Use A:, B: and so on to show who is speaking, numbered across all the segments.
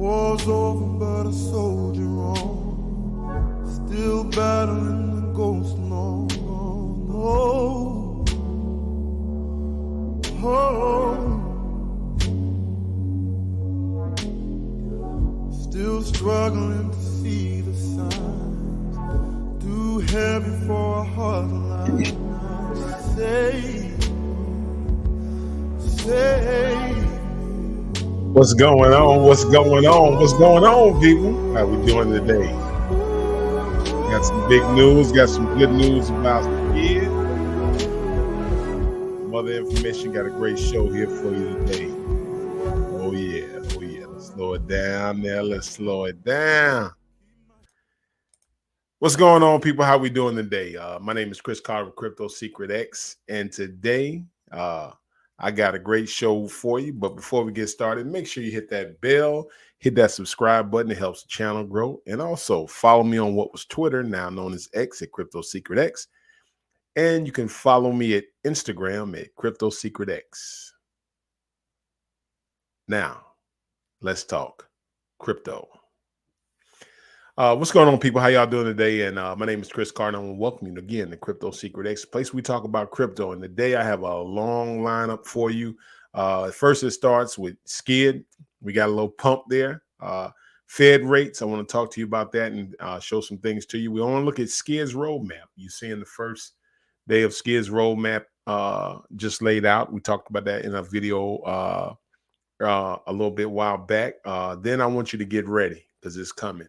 A: war's over, but a soldier on, still battling the ghost long. Oh, oh. Still struggling to see the signs, too heavy for a heart like mine. Save.
B: What's going on? What's going on? What's going on, people? How we doing today? Got some big news. Got some good news about the kids. Mother information. Got a great show here for you today. Oh yeah. Let's slow it down now. Let's slow it down. What's going on, people? How we doing today? My name is Chris Carter of Crypto Secret X, and today I got a great show for you. But before we get started, make sure you hit that bell, hit that subscribe button. It helps the channel grow. And also follow me on what was Twitter, now known as X, at Crypto Secret X. And you can follow me at Instagram at Crypto Secret X. Now, let's talk crypto. What's going on, people? How y'all doing today? And my name is Chris Carter, and welcome you again to Crypto Secret X, a place we talk about crypto. And today I have a long lineup for you. First, it starts with SCID. We got a little pump there. Fed rates. I want to talk to you about that and show some things to you. We want to look at SCID's roadmap. You see in the first day of SCID's roadmap just laid out. We talked about that in a video a little bit while back. Then I want you to get ready because it's coming.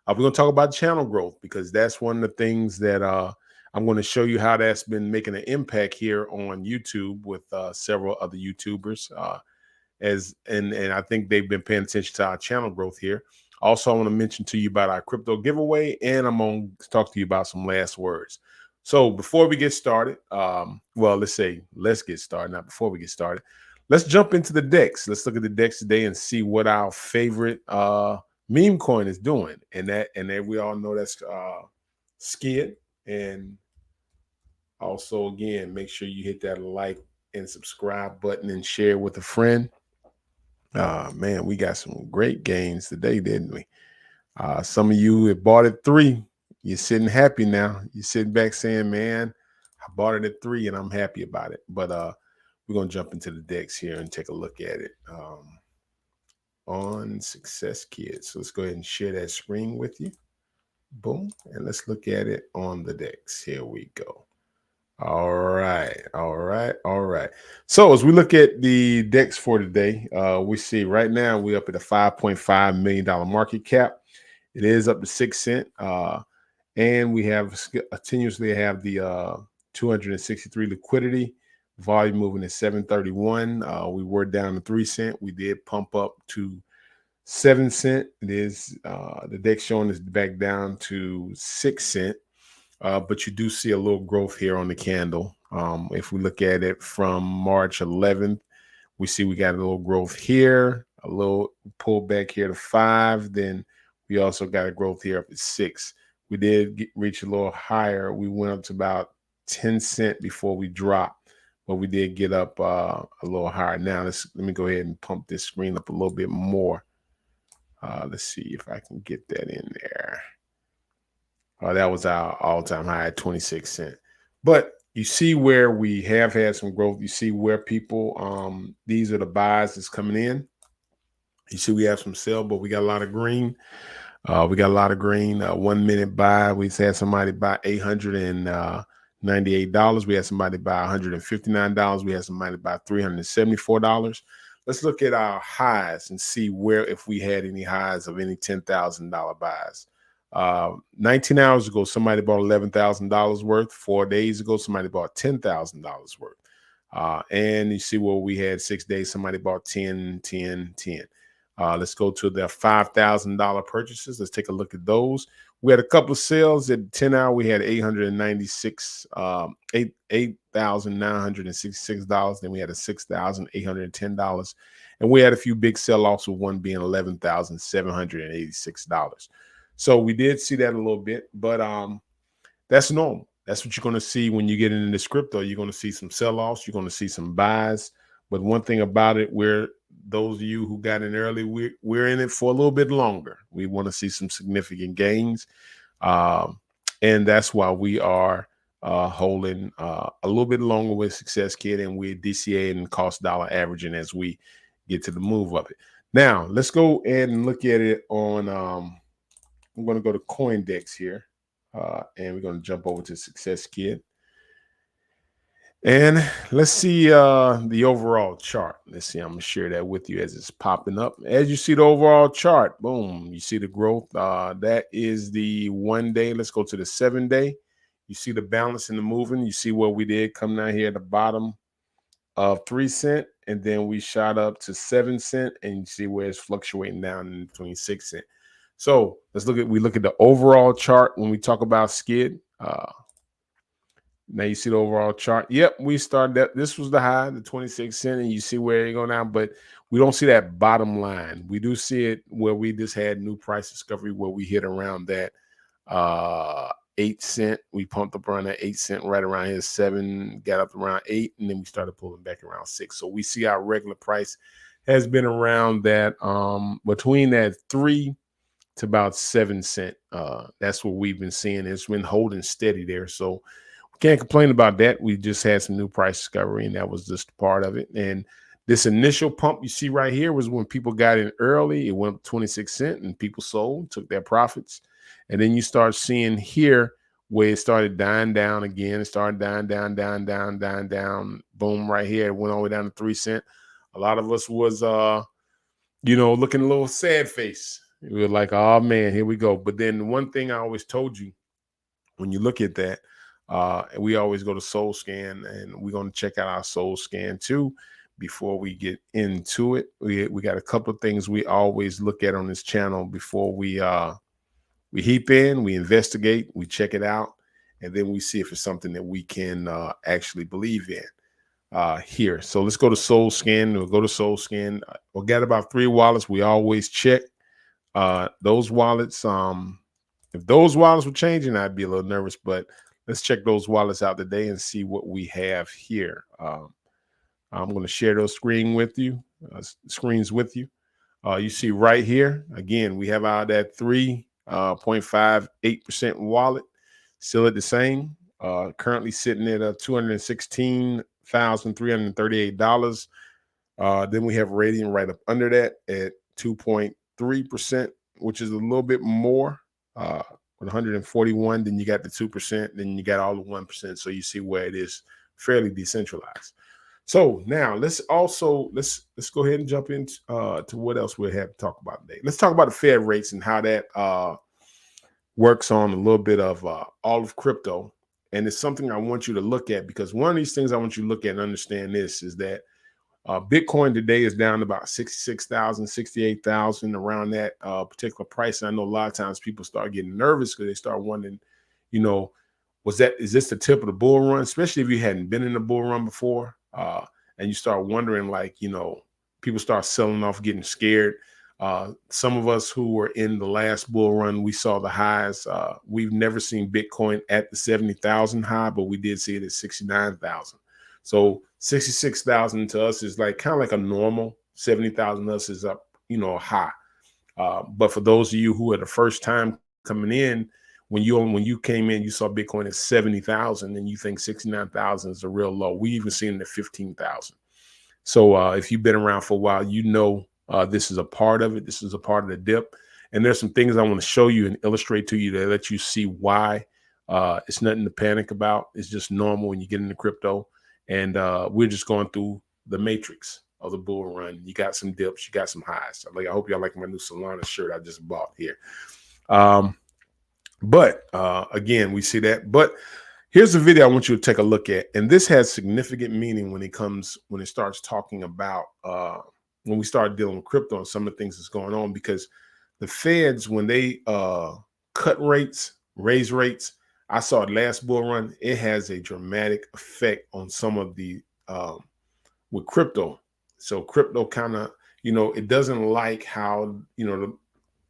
B: We're going to talk about channel growth because that's one of the things that I'm going to show you how that's been making an impact here on YouTube with several other YouTubers. And I think they've been paying attention to our channel growth here. Also, I want to mention to you about our crypto giveaway, and I'm going to talk to you about some last words. So before we get started, let's get started. Not before we get started. Let's jump into the DEX. Let's look at the DEX today and see what our favorite meme coin is doing, and that we all know that's SCID. And also, again, make sure you hit that like and subscribe button and share with a friend. Man, we got some great gains today, didn't we? Some of you have bought at 3. You're sitting happy now. You're sitting back saying, man, I bought it at 3 and I'm happy about it. But we're going to jump into the DEX here and take a look at it. On Success Kids. So let's go ahead and share that screen with you. Boom. And let's look at it on the DEX. Here we go. All right. So as we look at the DEX for today, we see right now we're up at a $5.5 million market cap. It is up to 6 cents. And we have continuously have the 263 liquidity. Volume moving at 731. We were down to 3 cents. We did pump up to 7 cents. It is the DEX showing is back down to 6 cents. But you do see a little growth here on the candle. If we look at it from March 11th, we see we got a little growth here, a little pullback here to 5. Then we also got a growth here up at 6. We did reach a little higher. We went up to about 10 cents before we dropped. But we did get up a little higher. Now, let me go ahead and pump this screen up a little bit more. Let's see if I can get that in there. That was our all-time high at 26 cents. But you see where we have had some growth. You see where people, these are the buys that's coming in. You see we have some sell, but we got a lot of green. 1 minute buy. We had somebody buy $898. We had somebody buy $159. We had somebody buy $374. Let's look at our highs and see where, if we had any highs of any $10,000 buys. 19 hours ago, somebody bought $11,000 worth. 4 days ago, somebody bought $10,000 worth. And you see where we had 6 days, somebody bought 10. Let's go to the $5,000 purchases. Let's take a look at those. We had a couple of sales at 10 hour. We had $8,966. Then we had a $6,810. And we had a few big sell-offs, with one being $11,786. So we did see that a little bit, but that's normal. That's what you're going to see when you get into this crypto. You're going to see some sell-offs. You're going to see some buys. But one thing about it, those of you who got in early, we're in it for a little bit longer. We want to see some significant gains. And that's why we are holding a little bit longer with Success Kit, and we're DCA and cost dollar averaging as we get to the move of it. Now, let's go ahead and look at it on, I'm going to go to CoinDex here, and we're going to jump over to Success Kit. And let's see the overall chart. Let's see. I'm going to share that with you as it's popping up. As you see the overall chart, boom, you see the growth. That is the 1 day. Let's go to the 7 day. You see the balance in the moving. You see what we did come down here at the bottom of 3 cents, and then we shot up to 7 cents, and you see where it's fluctuating down in between 6 cents. So let's look at the overall chart when we talk about skid. Now you see the overall chart. Yep, we started that. This was the high, the 26 cent, and you see where you go now, but we don't see that bottom line. We do see it where we just had new price discovery where we hit around that 8 cent. We pumped up around that 8 cent right around here, 7, got up around 8, and then we started pulling back around 6. So we see our regular price has been around that between that 3 to about 7 cent. That's what we've been seeing. It's been holding steady there. So can't complain about that. We just had some new price discovery, and that was just part of it. And this initial pump you see right here was when people got in early. It went up 26 cents, and people sold, took their profits. And then you start seeing here where it started dying down again. It started dying down. Boom, right here. It went all the way down to 3 cents. A lot of us was, looking a little sad face. We were like, oh, man, here we go. But then one thing I always told you, when you look at that, we always go to Soul Scan, and we're going to check out our Soul Scan too before we get into it. We got a couple of things we always look at on this channel before we heap in, we investigate, we check it out, and then we see if it's something that we can actually believe in here. So let's go to Soul Scan. We'll go to Soul Scan. We'll get about 3 wallets. We always check those wallets. If those wallets were changing, I'd be a little nervous, but let's check those wallets out today and see what we have here. I'm going to share those screens with you. You see right here, again, we have that 3.58% wallet, still at the same. Currently sitting at $216,338. Then we have Radiant right up under that at 2.3%, which is a little bit more. 141, then you got the 2%, then you got all the 1%. So you see where it is fairly decentralized. So now let's go ahead and jump into to what else we have to talk about today. Let's talk about the Fed rates and how that works on a little bit of all of crypto. And it's something I want you to look at, because one of these things I want you to look at and understand this is that Bitcoin today is down to about 66,000, 68,000, around that particular price. And I know a lot of times people start getting nervous because they start wondering, is this the tip of the bull run? Especially if you hadn't been in the bull run before, and you start wondering, people start selling off, getting scared. Some of us who were in the last bull run, we saw the highs. We've never seen Bitcoin at the 70,000 high, but we did see it at 69,000. So 66,000 to us is kind of like a normal. 70,000 to us is up, high. But for those of you who are the first time coming in, when you came in, you saw Bitcoin at 70,000, and you think 69,000 is a real low. We even seen it at 15,000. So if you've been around for a while, this is a part of it. This is a part of the dip. And there's some things I want to show you and illustrate to you to let you see why it's nothing to panic about. It's just normal when you get into crypto. And we're just going through the matrix of the bull run. You got some dips, you got some highs. I hope y'all like my new Solana shirt I just bought here. But again, we see that. But here's the video I want you to take a look at. And this has significant meaning when it starts talking about when we start dealing with crypto and some of the things that's going on, because the Feds, when they cut rates, raise rates, I saw it last bull run. It has a dramatic effect on some of the with crypto. So crypto kind of, it doesn't like how,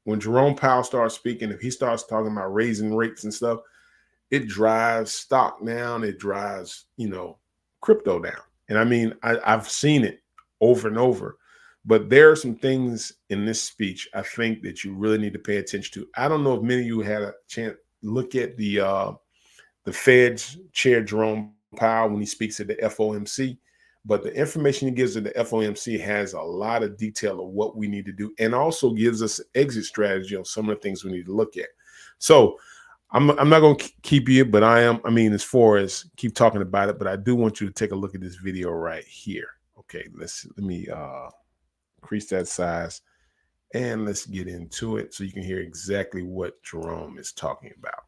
B: when Jerome Powell starts speaking, if he starts talking about raising rates and stuff, it drives stock down. It drives, crypto down. And I mean, I've seen it over and over. But there are some things in this speech I think that you really need to pay attention to. I don't know if many of you had a chance to look at the Fed's chair, Jerome Powell, when he speaks at the FOMC. But the information he gives at the FOMC has a lot of detail of what we need to do, and also gives us an exit strategy on some of the things we need to look at. So I'm not going to keep you, but as far as keep talking about it, but I do want you to take a look at this video right here. Okay, let me increase that size, and let's get into it so you can hear exactly what Jerome is talking about.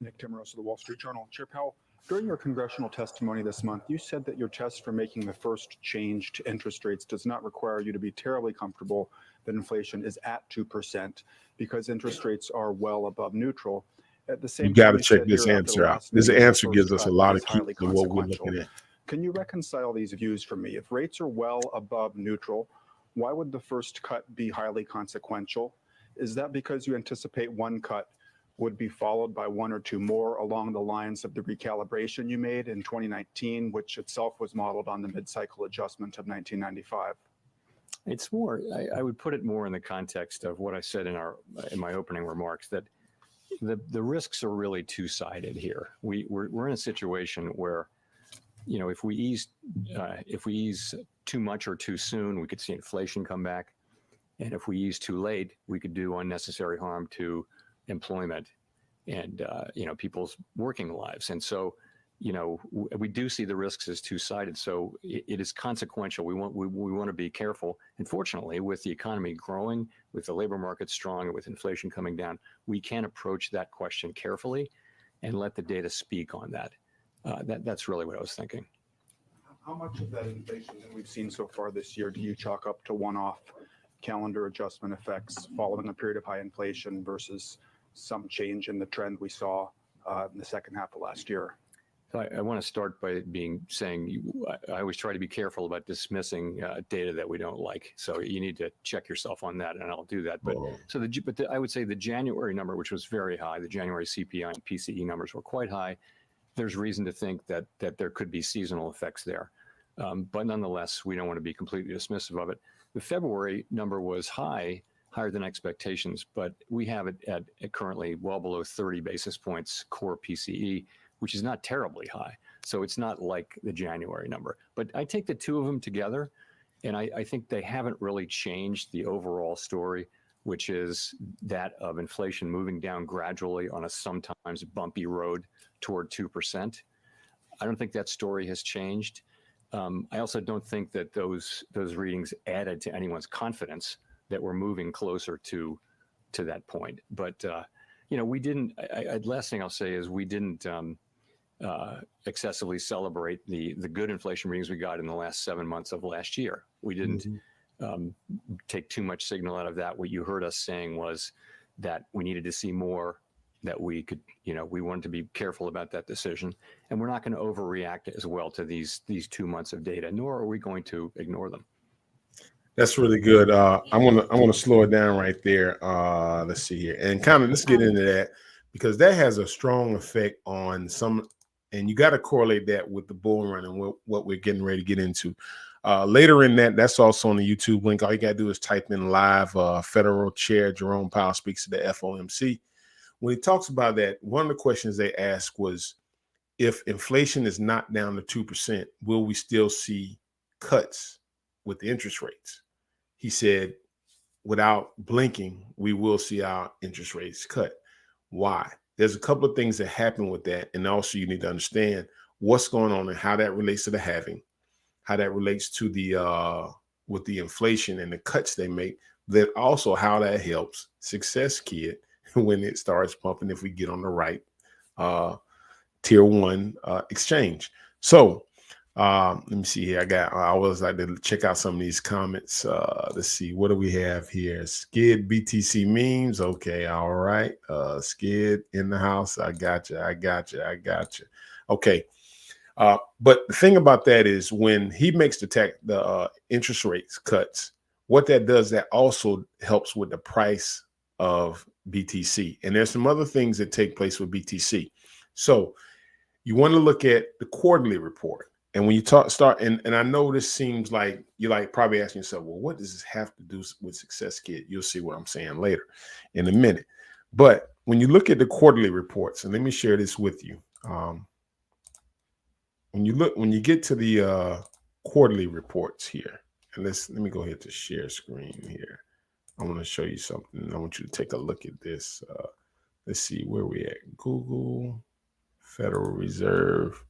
C: Nick Timmeros of the Wall Street Journal. Chair Powell, during your congressional testimony this month, you said that your test for making the first change to interest rates does not require you to be terribly comfortable that inflation is at 2% because interest rates are well above neutral. At the same
B: you got
C: time,
B: to check this answer out. This answer gives us a lot of key to what we're looking at.
C: Can you reconcile these views for me? If rates are well above neutral, why would the first cut be highly consequential? Is that because you anticipate one cut would be followed by one or two more along the lines of the recalibration you made in 2019, which itself was modeled on the mid-cycle adjustment of 1995?
D: It's more, I would put it more in the context of what I said in my opening remarks, that the risks are really two-sided here. We're in a situation where, if we ease too much or too soon, we could see inflation come back. And if we ease too late, we could do unnecessary harm to employment and people's working lives. And so we do see the risks as two-sided. So it is consequential. We want to be careful. And fortunately, with the economy growing, with the labor market strong, and with inflation coming down, we can approach that question carefully and let the data speak on that. That's really what I was thinking.
C: How much of that inflation that we've seen so far this year do you chalk up to one-off calendar adjustment effects following a period of high inflation versus some change in the trend we saw in the second half of last year?
D: So I want to start by saying I always try to be careful about dismissing data that we don't like. So you need to check yourself on that, and I'll do that. But I would say the January number, which was very high, the January CPI and PCE numbers were quite high. There's reason to think that there could be seasonal effects there. But nonetheless, we don't want to be completely dismissive of it. The February number was higher than expectations, but we have it at currently well below 30 basis points core PCE, which is not terribly high. So it's not like the January number. But I take the two of them together, and I think they haven't really changed the overall story, which is that of inflation moving down gradually on a sometimes bumpy road toward 2%. I don't think that story has changed. I also don't think that those readings added to anyone's confidence that we're moving closer to that point. But we didn't. Last thing I'll say is we didn't excessively celebrate the good inflation readings we got in the last 7 months of last year. We didn't take too much signal out of that. What you heard us saying was that we needed to see more, that we could, we wanted to be careful about that decision, and we're not going to overreact as well to these 2 months of data, nor are we going to ignore them.
B: That's really good. I want to slow it down right there. Let's see here, and let's get into that, because that has a strong effect on some, and you got to correlate that with the bull run and what we're getting ready to get into. Later in that's also on the YouTube link. All you got to do is type in live Federal Chair Jerome Powell speaks to the FOMC. When he talks about that, one of the questions they asked was, if inflation is not down to 2%, will we still see cuts with the interest rates? He said, without blinking, we will see our interest rates cut. Why? There's a couple of things that happen with that. And also you need to understand what's going on and how that relates to the halving, how that relates to the with the inflation and the cuts they make, then also how that helps Success Kid when it starts pumping, if we get on the right tier one exchange. So let me see here. I always like to check out some of these comments. Let's see, what do we have here? Skid BTC memes. Okay, all right. Skid in the house. I got you. Okay. But the thing about that is, when he makes the interest rates cuts, what that does, that also helps with the price of BTC. And there's some other things that take place with BTC. So you want to look at the quarterly report. And when you start, and I know this seems like you're like probably asking yourself, well, what does this have to do with Success Kid? You'll see what I'm saying later in a minute. But when you look at the quarterly reports, and let me share this with you. When you get to the quarterly reports here, and let me go ahead to share screen here. I want to show you something. I want you to take a look at this. Let's see where we at. Google, Federal Reserve.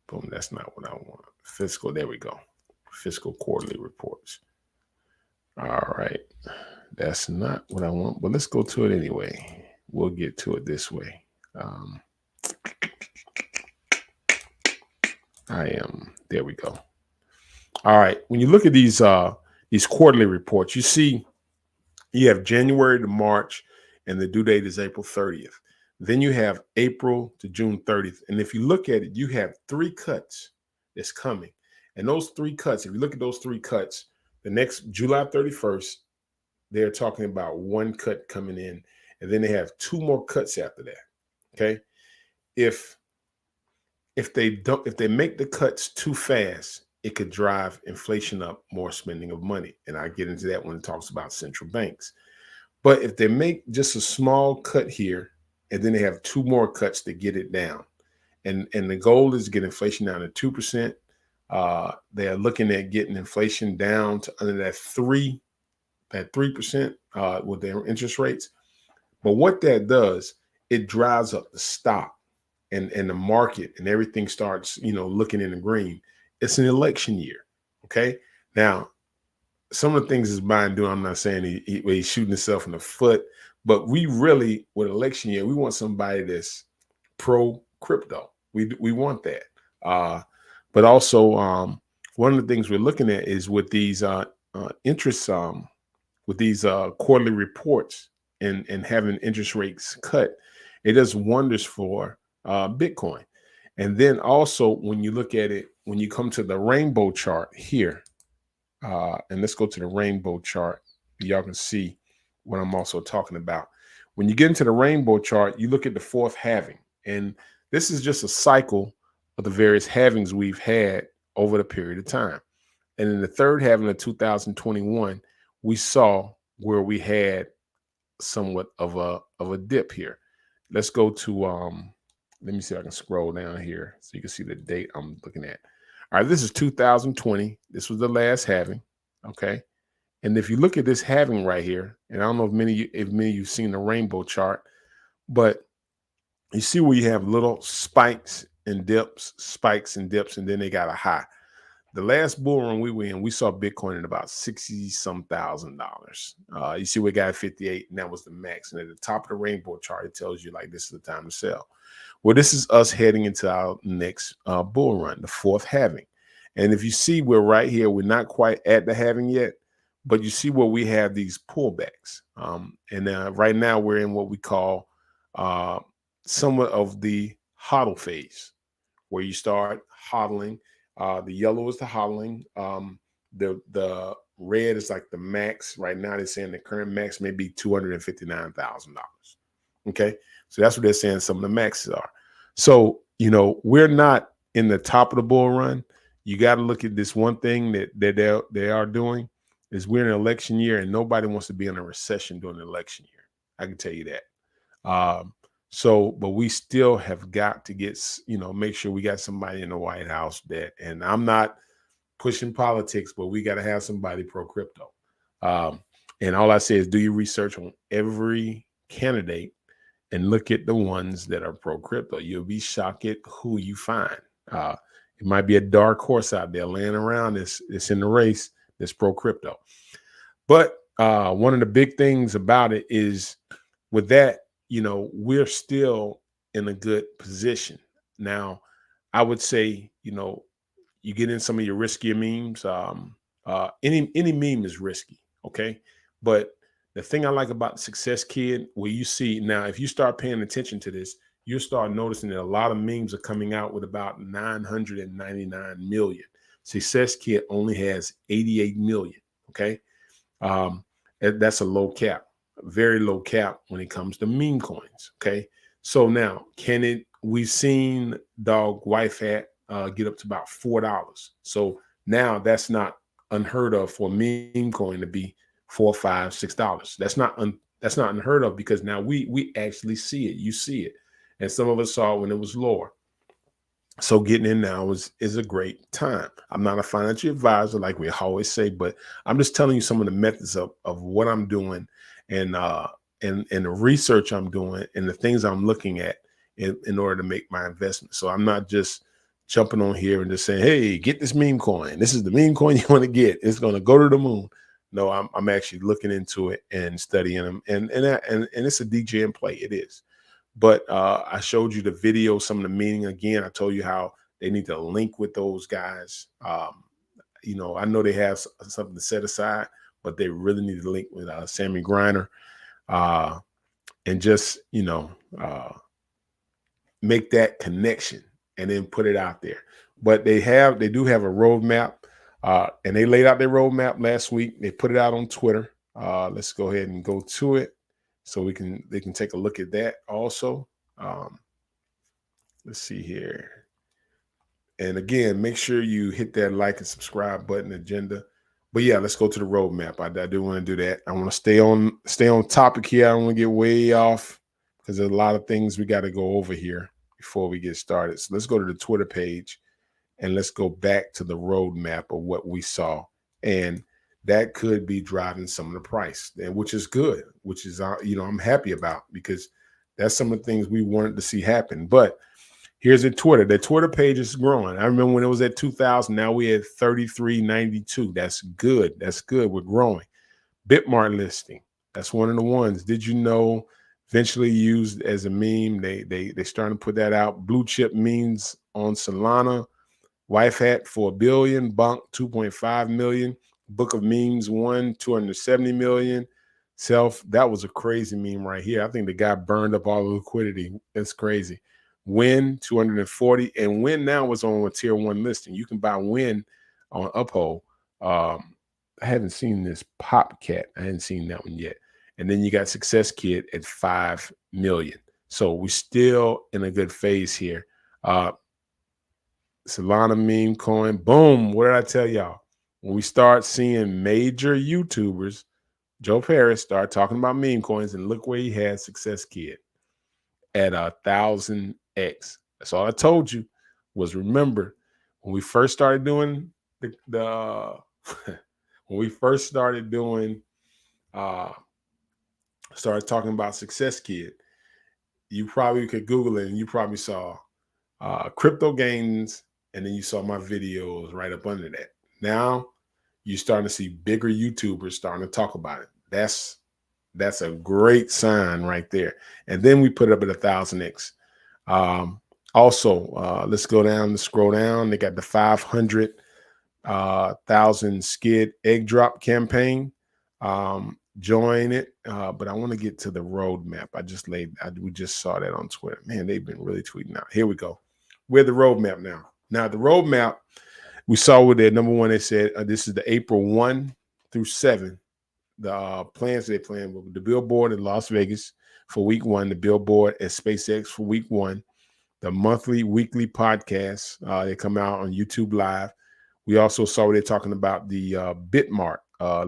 B: Boom, that's not what I want. Fiscal, there we go. Fiscal quarterly reports. All right. That's not what I want, but let's go to it anyway. We'll get to it this way. There we go. All right. When you look at these quarterly reports, you see you have January to March, and the due date is April 30th. Then you have April to June 30th. And if you look at it, you have 3 cuts that's coming. And those 3 cuts, if you look at those 3 cuts, the next July 31st, they're talking about 1 cut coming in. And then they have 2 more cuts after that. Okay. If they make the cuts too fast, it could drive inflation up, more spending of money. And I get into that when it talks about central banks. But if they make just a small cut here, and then they have 2 more cuts to get it down, and the goal is to get inflation down to 2%. They are looking at getting inflation down to under that 3% with their interest rates. But what that does, it drives up the stock and the market, and everything starts, looking in the green. It's an election year. Okay. Now, some of the things this Biden doing, I'm not saying he's shooting himself in the foot, but we really, with election year, we want somebody that's pro crypto. We want that. But also, one of the things we're looking at is with these interest, with these quarterly reports and having interest rates cut, it does wonders for Bitcoin. And then also, when you look at it, when you come to the rainbow chart here, and let's go to the rainbow chart. Y'all can see what I'm also talking about. When you get into the rainbow chart, you look at the 4th halving. And this is just a cycle of the various halvings we've had over the period of time. And in the 3rd halving of 2021, we saw where we had somewhat of a dip here. Let's go to, let me see if I can scroll down here so you can see the date I'm looking at. All right, this is 2020. This was the last halving, okay? And if you look at this halving right here, and I don't know if many of you've seen the rainbow chart, but you see where you have little spikes and dips, and then they got a high. The last bull run we were in, we saw Bitcoin at about $60-some thousand. You see we got 58, and that was the max. And at the top of the rainbow chart, it tells you like this is the time to sell. Well, this is us heading into our next bull run, the 4th halving. And if you see, we're right here. We're not quite at the halving yet, but you see where we have these pullbacks. And right now we're in what we call somewhat of the hodl phase, where you start hodling. The yellow is the hodling. The red is like the max. Right now they're saying the current max may be $259,000. Okay. So that's what they're saying some of the maxes are. So, we're not in the top of the bull run. You got to look at this one thing that they are doing is we're in an election year, and nobody wants to be in a recession during an election year. I can tell you that. But we still have got to get, make sure we got somebody in the White House and I'm not pushing politics, but we got to have somebody pro crypto. And all I say is do your research on every candidate and look at the ones that are pro crypto. You'll be shocked at who you find. It might be a dark horse out there laying around that's in the race that's pro crypto. But one of the big things about it is with that, we're still in a good position. Now, I would say, you get in some of your riskier memes. Any meme is risky, okay? But the thing I like about the Success Kid, where you see now, if you start paying attention to this, you'll start noticing that a lot of memes are coming out with about 999 million. Success Kid only has 88 million, okay? That's a low cap, very low cap when it comes to meme coins, okay? So now, we've seen Dog Wife Hat get up to about $4. So now that's not unheard of for a meme coin to be $4, $5, $6. That's not unheard of, because now we actually see it. You see it, and some of us saw it when it was lower. So getting in now is a great time. I'm not a financial advisor, like we always say, but I'm just telling you some of the methods of what I'm doing, and the research I'm doing, and the things I'm looking at in order to make my investment. So I'm not just jumping on here and just saying, hey, get this meme coin. This is the meme coin you want to get. It's going to go to the moon. No, I'm actually looking into it and studying them, and it's a DJ and play. It is. But I showed you the video, some of the meaning. Again, I told you how they need to link with those guys. You know, I know they have something to set aside, but they really need to link with Sammy Griner, and just, you know, make that connection and then put it out there. But they do have a roadmap, and they laid out their roadmap last week. They put it out on Twitter. Let's go ahead and go to it, so they can take a look at that also. Let's see here. And again, make sure you hit that like and subscribe button, agenda. But yeah, let's go to the roadmap. I do want to do that. I want to stay on topic here. I don't want to get way off, because there's a lot of things we got to go over here before we get started. So let's go to the Twitter page, and let's go back to the roadmap of what we saw. And that could be driving some of the price, and which is good, which is, I'm happy about, because that's some of the things we wanted to see happen. But here's the Twitter. The Twitter page is growing. I remember when it was at 2,000. Now we at 3392. That's good. That's good. We're growing. Bitmart listing. That's one of the ones. Did you know? Eventually used as a meme. They starting to put that out. Blue chip memes on Solana. Wife hat for $1 billion. Bunk 2.5 million. Book of memes 270 million. Self, that was a crazy meme right here. I think the guy burned up all the liquidity. That's crazy. Win 240, and Win now was on a tier 1 listing. You can buy Win on Uphold. I haven't seen this Popcat. I hadn't seen that one yet. And then you got Success Kid at 5 million. So we're still in a good phase here. Solana meme coin. Boom. What did I tell y'all? When we start seeing major YouTubers, Joe Paris, start talking about meme coins, and look where he had Success Kid at 1,000x. That's all I told you. Was, remember, when we first started doing when we first started doing started talking about Success Kid, you probably could Google it, and you probably saw crypto gains, and then you saw my videos right up under that. Now you're starting to see bigger YouTubers starting to talk about it. That's a great sign right there. And then we put it up at 1,000x. Also, let's go down and scroll down. They got the 500,000 skid egg drop campaign. Join it. But I want to get to the roadmap. We just saw that on Twitter. Man, they've been really tweeting out. Here we go. We're the roadmap now. Now the roadmap, we saw with their number one, they said this is the April 1 through 7. The plans they plan with the billboard in Las Vegas for week 1, the billboard at SpaceX for week 1, the monthly, weekly podcasts. They come out on YouTube Live. We also saw where they're talking about the Bitmart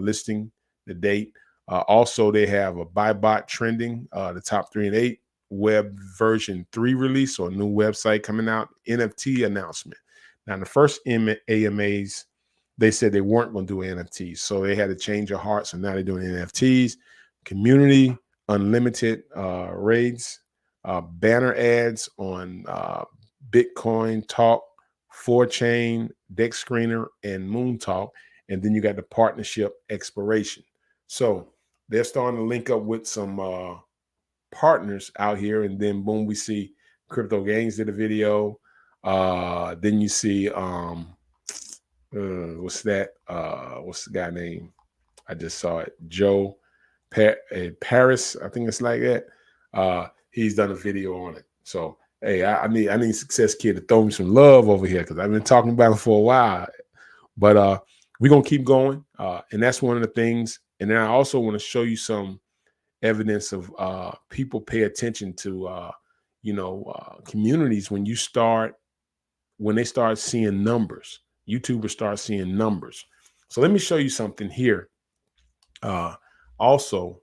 B: listing, the date. Also, they have a BuyBot trending, the top 3 and 8, web version 3 release, or a new website coming out, NFT announcement. Now, the first AMAs, they said they weren't going to do NFTs, so they had to change their heart. So now they're doing NFTs, community, unlimited raids, banner ads on Bitcoin Talk, 4Chain, Dex Screener, and Moon Talk. And then you got the partnership expiration. So they're starting to link up with some partners out here. And then boom, we see Crypto Gangs did a video. Then you see what's that? What's the guy name? I just saw it. Joe Paris, I think it's like that. He's done a video on it. So hey, I need Success Kid to throw me some love over here, because I've been talking about him for a while. But we're gonna keep going. And that's one of the things. And then I also want to show you some evidence of people pay attention to communities when you start when they start seeing numbers. YouTubers start seeing numbers. So let me show you something here. Also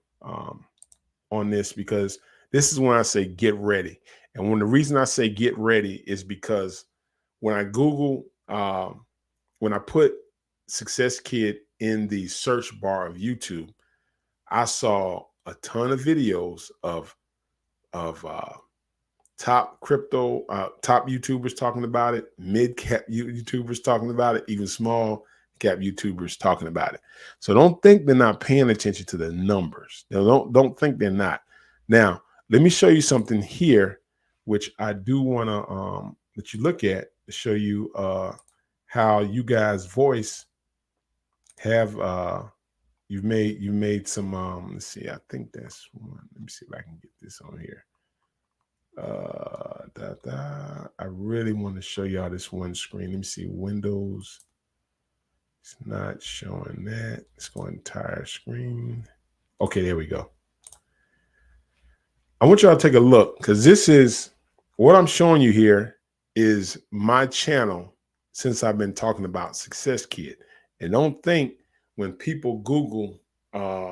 B: on this, because this is when I say get ready. And when the reason I say get ready is because when I Google, when I put Success Kid in the search bar of YouTube, I saw a ton of videos of top crypto, top YouTubers talking about it, mid-cap YouTubers talking about it, even small cap YouTubers talking about it. So don't think they're not paying attention to the numbers. Don't think they're not. Now, let me show you something here, which I do want to that you look at to show you how you guys' voice have you've made some let's see, I think that's one. Let me see if I can get this on here. I really want to show y'all this one screen. Let me see, Windows. It's not showing that. Let's go entire screen. Okay, there we go. I want y'all to take a look, because this is what I'm showing you here is my channel since I've been talking about Success Kid. And don't think when people Google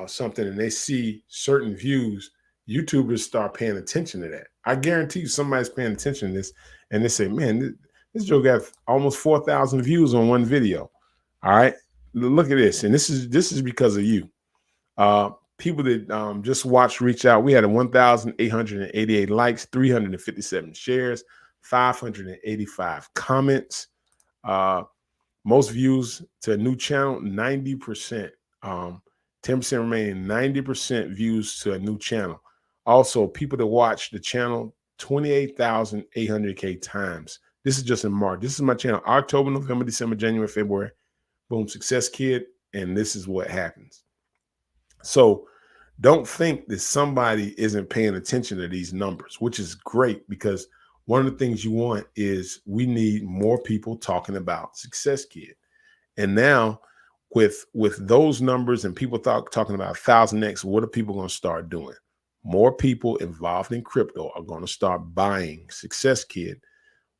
B: something and they see certain views, YouTubers start paying attention to that. I guarantee you somebody's paying attention to this and they say, man, this Joe got almost 4,000 views on one video. All right, look at this. And this is because of you. People that just watched reach out. We had 1,888 likes, 357 shares, 585 comments. Most views to a new channel, 90%. 10% remaining, 90% views to a new channel. Also, people that watch the channel 28,800K times. This is just in March. This is my channel, October, November, December, January, February. Boom, Success Kid. And this is what happens. So don't think that somebody isn't paying attention to these numbers, which is great, because one of the things you want is we need more people talking about Success Kid. And now with those numbers and people talking about 1,000x, what are people going to start doing? More people involved in crypto are going to start buying Success Kid.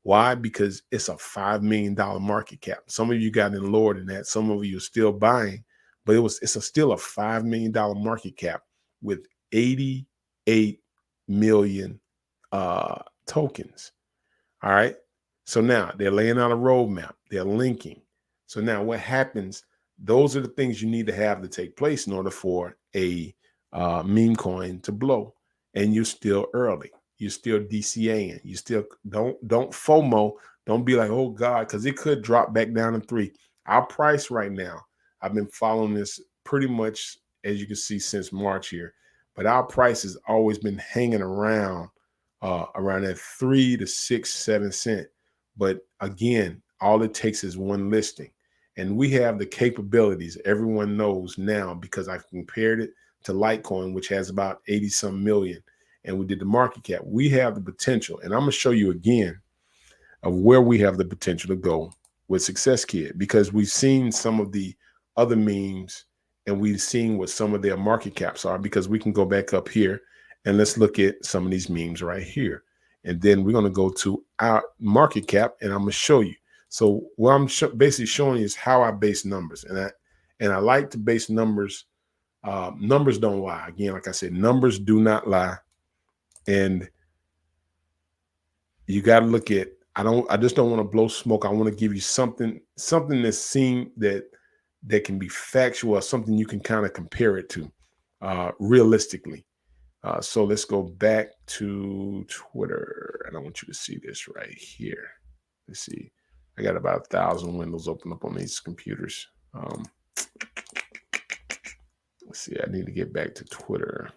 B: Why? Because it's a $5 million market cap. Some of you got in lower than that. Some of you are still buying, but it's still a $5 million market cap with 88 million tokens. All right. So now they're laying out a roadmap. They're linking. So now what happens? Those are the things you need to have to take place in order for a meme coin to blow. And you're still early. You're still DCAing. You still don't FOMO. Don't be like, oh God, because it could drop back down to 3. Our price right now, I've been following this pretty much, as you can see, since March here. But our price has always been hanging around that 3 to 6, 7 cent. But again, all it takes is one listing. And we have the capabilities. Everyone knows now, because I compared it to Litecoin, which has about 80 some million. And we did the market cap. We have the potential. And I'm going to show you again of where we have the potential to go with Success Kid, because we've seen some of the other memes and we've seen what some of their market caps are, because we can go back up here and let's look at some of these memes right here. And then we're going to go to our market cap and I'm going to show you. So what I'm basically showing you is how I base numbers. And I like to base numbers. Numbers don't lie. Again, like I said, numbers do not lie. And you got to look at, I just don't want to blow smoke. I want to give you something that's seen that can be factual, or something you can kind of compare it to realistically. So let's go back to Twitter. And I want you to see this right here. Let's see. I got about 1,000 windows open up on these computers. Let's see. I need to get back to Twitter.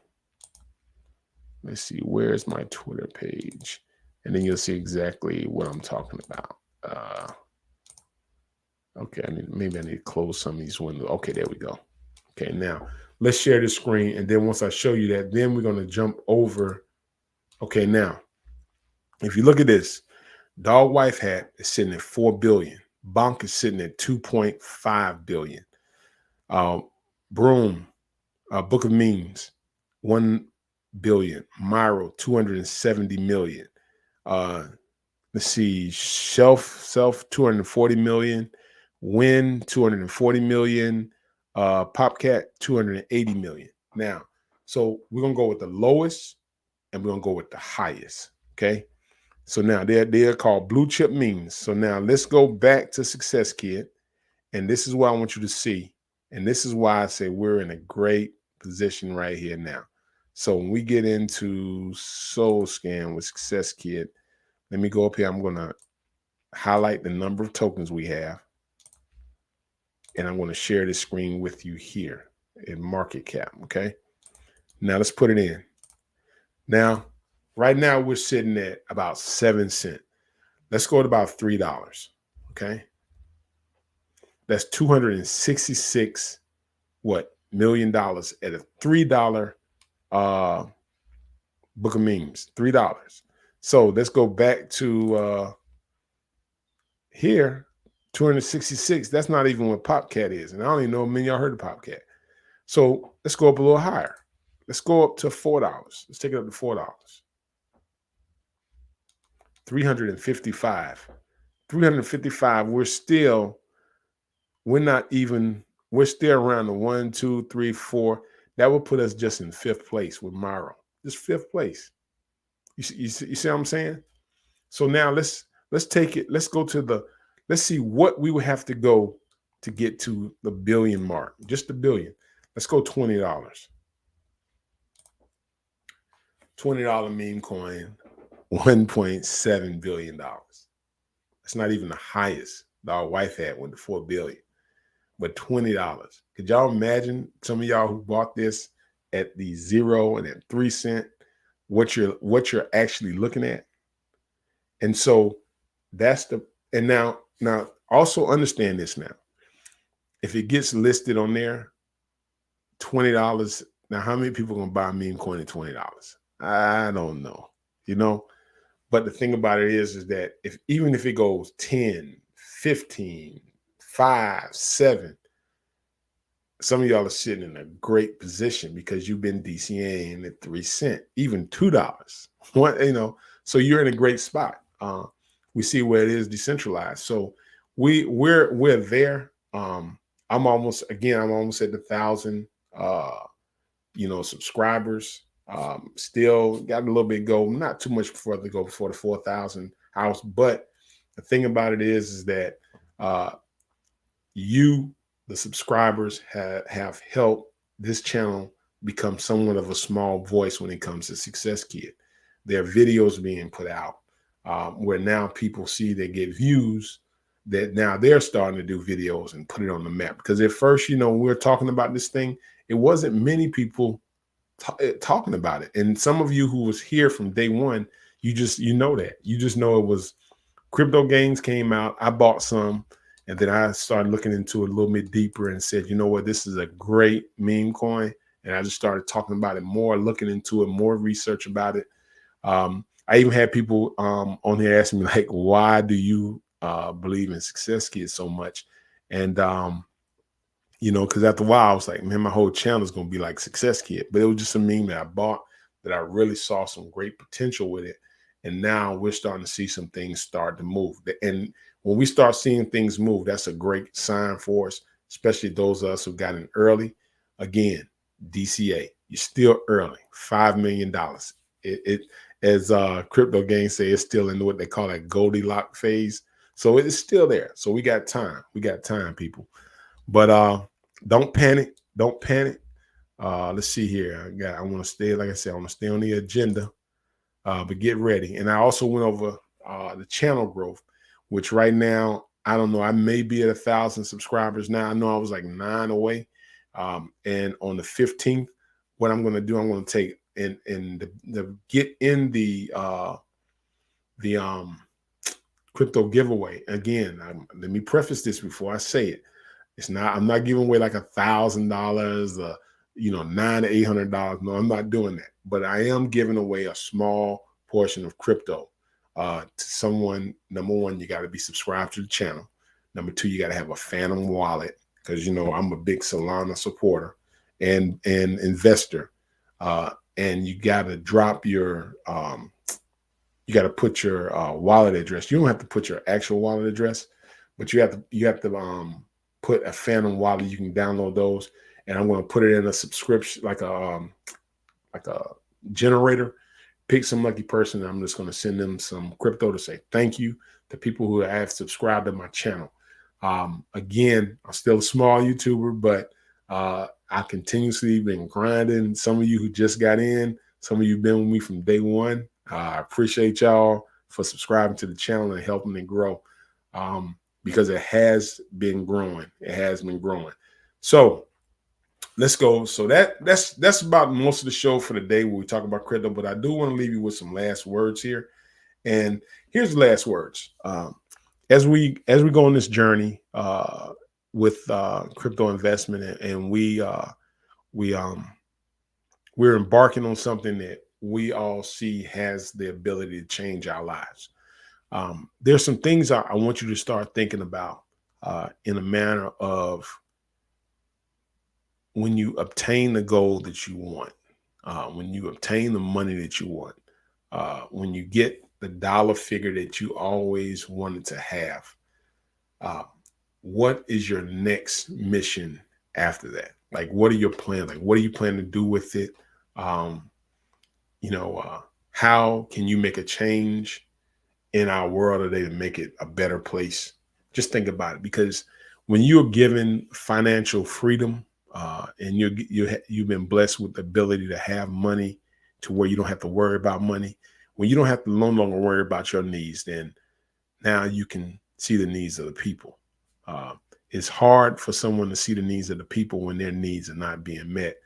B: Let's see. Where's my Twitter page? And then you'll see exactly what I'm talking about. Okay. Maybe I need to close some of these windows. Okay. There we go. Okay. Now let's share the screen. And then once I show you that, then we're going to jump over. Okay. Now, if you look at this, Dog Wife Hat is sitting at 4 billion. Bonk is sitting at 2.5 billion. Broom, Book of Memes, 1 billion. Myro, 270 million. let's see, self 240 million, Win 240 million, Popcat 280 million. Now, so we're gonna go with the lowest and we're gonna go with the highest. Okay. So now they're called blue chip memes. So now let's go back to Success Kid. And this is what I want you to see. And this is why I say we're in a great position right here now. So when we get into Soul Scan with Success Kid, let me go up here. I'm going to highlight the number of tokens we have. And I'm going to share this screen with you here in market cap. Okay. Now let's put it in. Now, right now we're sitting at about 7 cents. Let's go to about $3. Okay. That's 266 $1 million at a $3 book of memes. $3. So let's go back to here. 266. That's not even what Popcat is. And I don't even know many of y'all heard of Popcat. So let's go up a little higher. Let's go up to $4. Let's take it up to $4. 355. 355. We're still around the 1, 2, 3, 4. That would put us just in 5th place with Myro. Just 5th place. You see what I'm saying? So now let's take it. Let's see what we would have to go to get to the billion mark. Just the billion. Let's go $20. $20 meme coin, $1.7 billion. That's not even the highest that our wife had with the $4 billion. But $20. Could y'all imagine some of y'all who bought this at the 0 and at 3 cent, what you're actually looking at? And so and now also understand this now. If it gets listed on there, $20. Now, how many people are gonna buy a meme coin at $20? I don't know, But the thing about it is that even if it goes 10, 15, 5, 7, some of y'all are sitting in a great position because you've been DCAing at 3 cents, even $2. So you're in a great spot. We see where it is decentralized. So we're there. I'm almost at the 1,000 subscribers. Still got a little bit to go, not too much further to go before the 4,000 house. But the thing about it is that the subscribers have helped this channel become somewhat of a small voice when it comes to Success Kid. There are videos being put out where now people see they get views, that now they're starting to do videos and put it on the map. Because at first, when we were talking about this thing, it wasn't many people talking about it. And some of you who was here from day one, you just know it was crypto gains came out. I bought some. And then I started looking into it a little bit deeper and said, you know what, this is a great meme coin. And I just started talking about it more, looking into it, more research about it. I even had people on here asking me, like, why do you believe in Success Kid so much? And, because after a while, I was like, man, my whole channel is going to be like Success Kid. But it was just a meme that I bought that I really saw some great potential with it. And now we're starting to see some things start to move. And when we start seeing things move, that's a great sign for us, especially those of us who got in early. Again, DCA, you're still early, $5 million. It as crypto gangs say, it's still in what they call that Goldilocks phase. So it's still there. So we got time. We got time, people. But don't panic. Don't panic. Let's see here. I want to stay, like I said, I want to stay on the agenda. But get ready. And I also went over the channel growth, which right now, I don't know, I may be at 1,000 subscribers now. I know I was like 9 away. And on the 15th, what I'm going to do, I'm going to take and get in the crypto giveaway. Again, let me preface this before I say it. I'm not giving away like $1,000, $900 to $800. No, I'm not doing that. But I am giving away a small portion of crypto to someone. Number one, you got to be subscribed to the channel. Number two, you got to have a Phantom wallet because I'm a big Solana supporter and investor. And you got to drop your you got to put your wallet address. You don't have to put your actual wallet address, but you have to put a Phantom wallet. You can download those, and I'm going to put it in a subscription, like a generator. Pick some lucky person, and I'm just going to send them some crypto to say thank you to people who have subscribed to my channel. Again, I'm still a small YouTuber, but I continuously been grinding. Some of you who just got in, some of you been with me from day one. I appreciate y'all for subscribing to the channel and helping it grow, because it has been growing. It has been growing. So let's go. So that's about most of the show for the day when we talk about crypto. But I do want to leave you with some last words here. And here's the last words. As we go on this journey with crypto investment, and we're embarking on something that we all see has the ability to change our lives. There's some things I want you to start thinking about in a manner of when you obtain the goal that you want, when you obtain the money that you want, when you get the dollar figure that you always wanted to have, what is your next mission after that? Like, what are your plans? Like, what are you planning to do with it? How can you make a change in our world today to make it a better place? Just think about it, because when you're given financial freedom, and you've been blessed with the ability to have money to where you don't have to worry about money, when you don't have to no longer worry about your needs, then now you can see the needs of the people. It's hard for someone to see the needs of the people when their needs are not being met,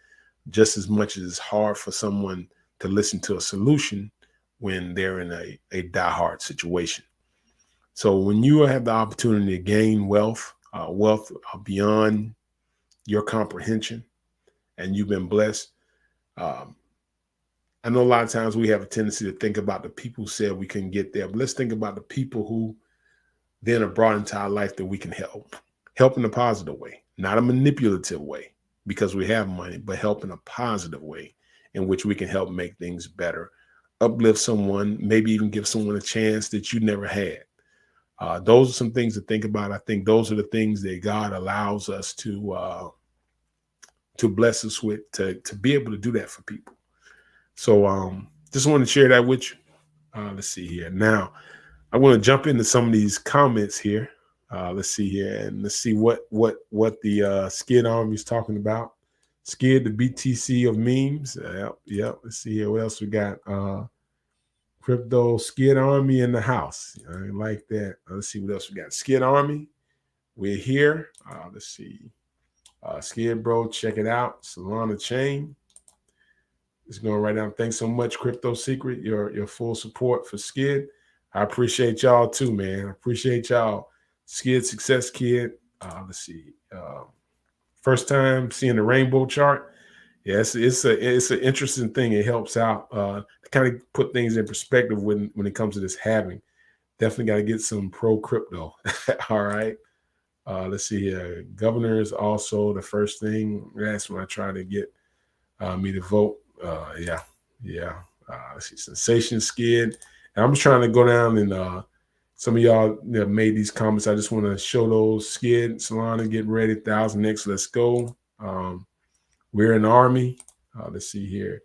B: just as much as it's hard for someone to listen to a solution when they're in a diehard situation. So when you have the opportunity to gain wealth beyond your comprehension, and you've been blessed, I know a lot of times we have a tendency to think about the people who said we couldn't get there, but let's think about the people who then are brought into our life that we can help in a positive way, not a manipulative way because we have money, but help in a positive way in which we can help make things better, uplift someone, maybe even give someone a chance that you never had. Those are some things to think about. I think those are the things that God allows us to bless us with, to be able to do that for people. So just want to share that with you. Let's see here. Now, I want to jump into some of these comments here. Let's see here, and let's see what the Skid Army is talking about. Skid, the BTC of memes. Yep. Let's see here. What else we got? Crypto Skid Army in the house. I like that. Let's see what else we got. Skid Army, we're here. Let's see. Skid Bro, check it out. Solana Chain. It's going right down. Thanks so much, Crypto Secret. Your full support for Skid. I appreciate y'all too, man. I appreciate y'all. Skid Success Kid. Let's see. First time seeing the rainbow chart. Yes, it's an interesting thing. It helps out to kind of put things in perspective when it comes to this halving. Definitely got to get some pro crypto. All right. Let's see here. Governor is also the first thing. That's when I try to get me to vote. Yeah. Let's see. Sensation Skid. And I'm just trying to go down and some of y'all that made these comments. I just want to show those. Skid, Solana, get ready. 1000X. Let's go. We're an army. Let's see here.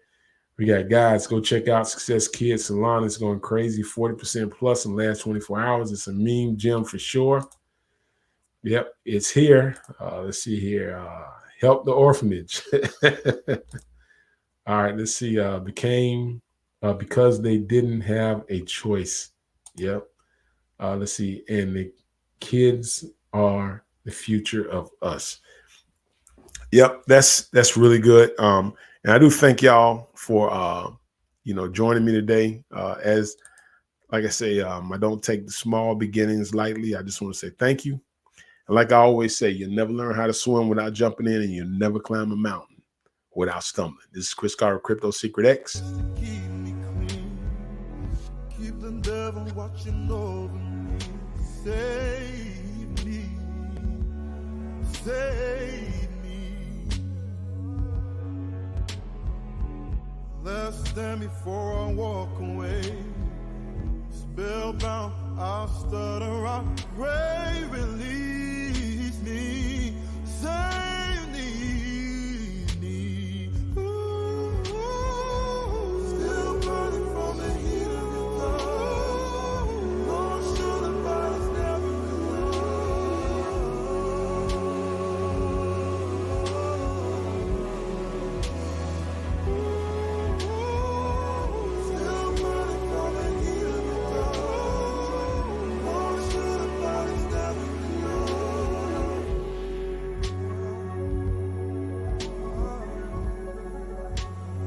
B: We got guys. Go check out Success Kid. Solana is going crazy. 40% plus in the last 24 hours. It's a meme gem for sure. Yep, it's here. Let's see here. Help the orphanage. All right, let's see. Because they didn't have a choice. Yep. Let's see. And the kids are the future of us. Yep, that's really good. And I do thank y'all for joining me today. As like I say, I don't take the small beginnings lightly. I just want to say thank you. And like I always say, you never learn how to swim without jumping in, and you never climb a mountain without stumbling. This is Chris Carter, Crypto Secret X.
A: Keep me clean. Keep the devil watching over me. Save me. Save me. Less than before I walk away. spellbound. I'll stutter, I'll pray, release.